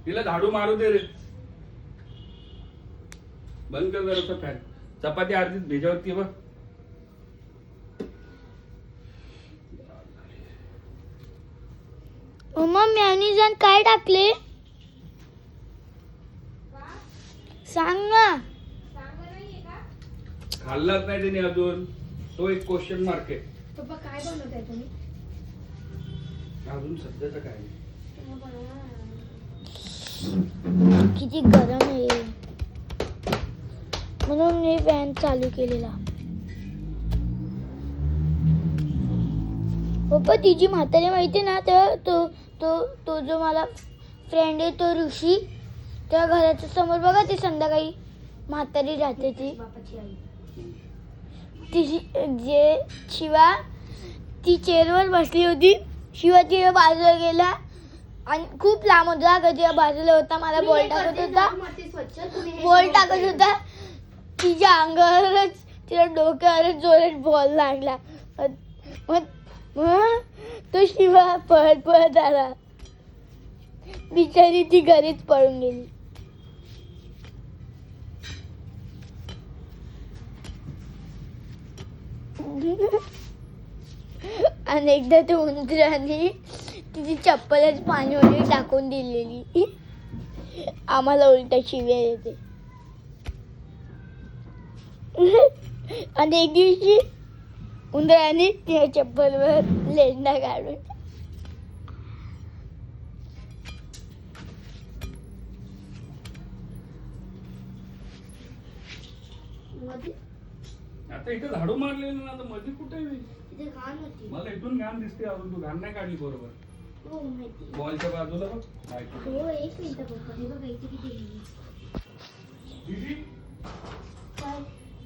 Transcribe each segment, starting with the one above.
तिला झाडू मारू दे रे. बंद कर जरा फॅन. चपाती अर्धीच भिजवती बघ. मम्मा मॅयोनीज काय टाकले सांग ना. खाल्लाच नाही त्याने अजून. तो एक क्वेश्चन मार्क आहे. पप्पा काय बनवताय तुम्ही? अजून सध्याचं काय नाही. किती गरम आहे म्हणून मी फॅन चालू केलेला. पप्पा तिची म्हातारी माहिती ना, तर तो तो तो जो मला फ्रेंड आहे तो ऋषी, त्या घराच्या समोर बघा ती संध्याकाळी म्हातारी राहते तिची जे शिवा ती चेअरवर बसली होती. शिवा तिच्या बाजूला गेला आणि खूप लांब होता. तिच्या बाजूला होता. मला बॉल टाकत होता. बॉल टाकत होता. तिच्या अंगावरच तिच्या डोक्यावरच जोरात बॉल लागला. मग तो शिवा पळत पळत आला. बिचारी ती घरीच पळून गेली. आणि एकदा ते उंदराने तिची चप्पलच पाणीमध्ये टाकून दिलेली. आम्हाला उलटा शिव्या येते. आणि एक दिवशी उंदराने तिच्या चप्पलवर लेंडा काढून. आता इथे झाडू मारलेलं ना, आता मध्ये कुठे मला इथून घाण दिसते. अजून तू घाण नाही काढली बरोबर. बॉलच्या बाजूला बघ. एक मिनिट पप्पा, हे बघा इथे किती लिहिलंय. दीदी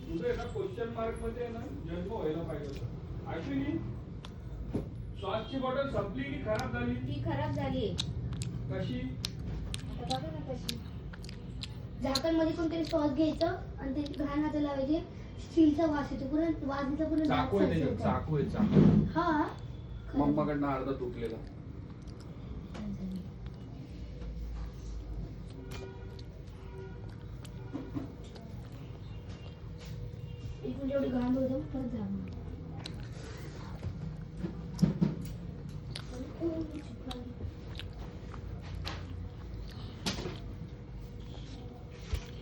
तुझं एका क्वेश्चन मार्क मध्ये ना जन्म व्हायला पाहिजे होता. अश्विनी, सॉसची बॉटल संपली की खराब झाली? ती खराब झाली. कशी? आता बघा ना कशी. झाकणमध्ये कोणतरी सॉस घ्यायचं आणि ते घाण हात लावायचे. स्टीलचा वास येतो. पुन्हा वाजनीचा पुन्हा चाकू आहे त्याच्यात. चाकू आहे चाकू. हा मम्माकडनं अर्धा तुटलेला. एक मिनिट एवढी घाण होतं परत झालं.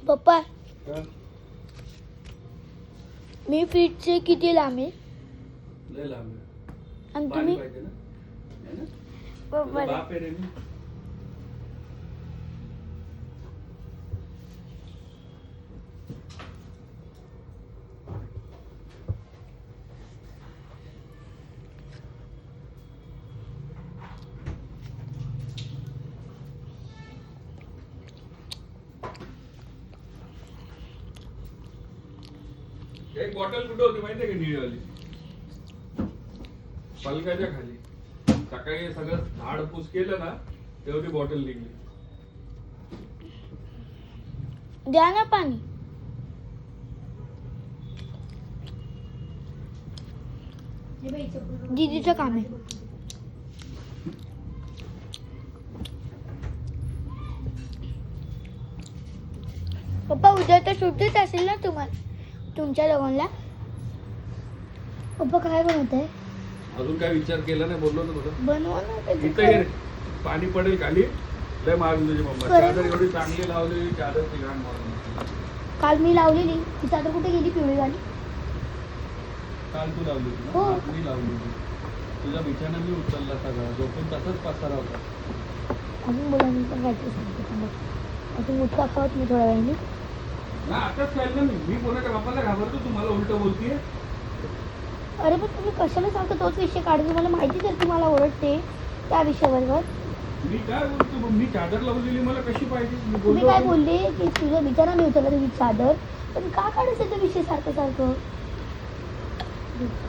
पप्पा मी फ्रीजचे किती लांब आहे? लय लांब. आणि पाणी तुम्ही पाहिजे ना? है ना? पप्पा तुझा बाप आहे रे मी. एक बॉटल कुठे होती माहितीये का? निळीवाली पलकाच्या खाली. सकाळी सगळं झाडपूस केलं ना, तेवढी बॉटल निघली. द्या ना पाणी. दीदीचं काम आहे. पप्पा उद्या तर सुट्टीच असेल ना तुम्हाला, तुमच्या दोघांना? पप्पा काय बनवत आहे? अजून काय विचार केला नाही. बोललो ना तुला. बनवा ना काहीतरी. इथं ये रे. पाणी पडेल खाली. लय मारून तुझी मम्मा. चादर एवढी चांगली लावलेली, चादर ती घाण मारून. काल मी लावलेली ती चादर कुठे गेली पिवळी वाली? काल तू लावली होती हो. ना? मी लावली होती. तुझा बिछाना मी उचलला सगळा. झोपून तसाच पसारा होता. अजून बोलायला पण काहीतरी सांगते. अजून उठका खावत मी थोड्या वेळाने. ना आताच कळलं ना मी कोणाच्या बापाला घाबरतो. तुम्हाला उलट बोलतीये. अरे पण तुम्ही कशाला सांगता तोच विषय काढून? मला माहिती तर तुम्हाला ओरडते त्या विषयाबरोबर. मी काय बोलतो? मी चादर लावलेली मला कशी पाहिजे? मी तुम्ही बोललो काय होतो. बोलले की तुझा बिचारा मी उचलला तुझी चादर, पण का काढायचं तो विषय सारखं सारखं?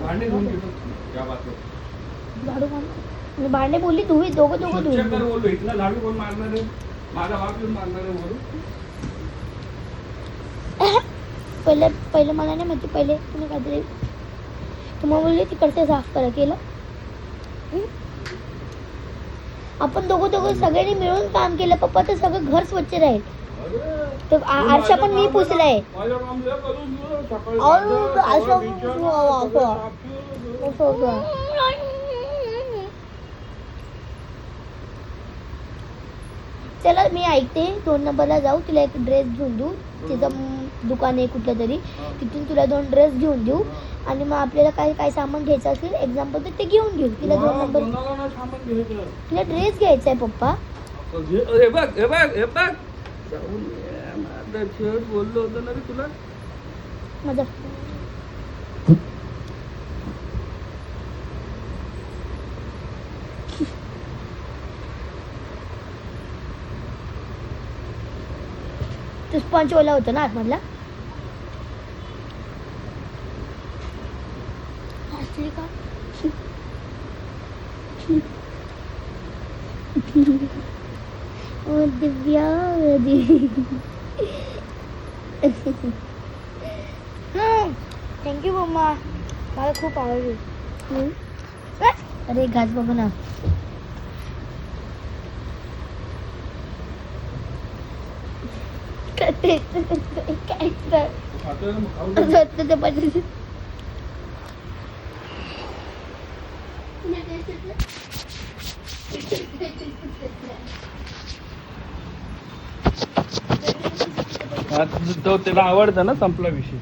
भांडे धुवून घेतो या बात. झाडू मार. भांडे बोलली तुम्ही दोघं स्वच्छ कर धुवून. बोललो. इथला झाडू कोण मारणार आहे? माझा बाप येऊन मारणार आहे बोलू. पहिलं मला नाही माहिती. पहिले तुम्ही काहीतरी तुम्हाला बोलले तिकडचं साफ करा केलं. आपण दोघं सगळ्यांनी मिळून काम केलं पप्पा तर सगळं घर स्वच्छ राहील. तर आरशा पण मी पुसलाय. माझं काम लय करून दिलं. सकाळी अहो, गाजर, असं सगळं बिछाना, वाह, सगळं वाह. साफ केलं. असं होतं. चला मी ऐकते 2 नंबरला जाऊ तिला एक ड्रेस घेऊन देऊ. तिचं दुकान आहे कुठलं तरी तिथून तुला 2 ड्रेस घेऊन देऊ आणि मग आपल्याला काय सामान घ्यायचं असेल एक्झाम्पल तर ते घेऊन घेऊ. तिला 2 नंबर कोणाला नाही सामान घ्यायचं. तिला ड्रेस घ्यायचा आहे पप्पा. हे बघ हे बघ हे बघ जाऊन ये. माझं शर्ट बोललो होतं ना रे तुला. माझा तो स्पंज ओला होता ना आतमधला. हसली का? ओ दिव्या थँक्यू मम्मा मला खूप आवडली. अरे घास बघ ना. काय आता मग खाऊ दे. तो त्याला आवडतं ना संपला विषय.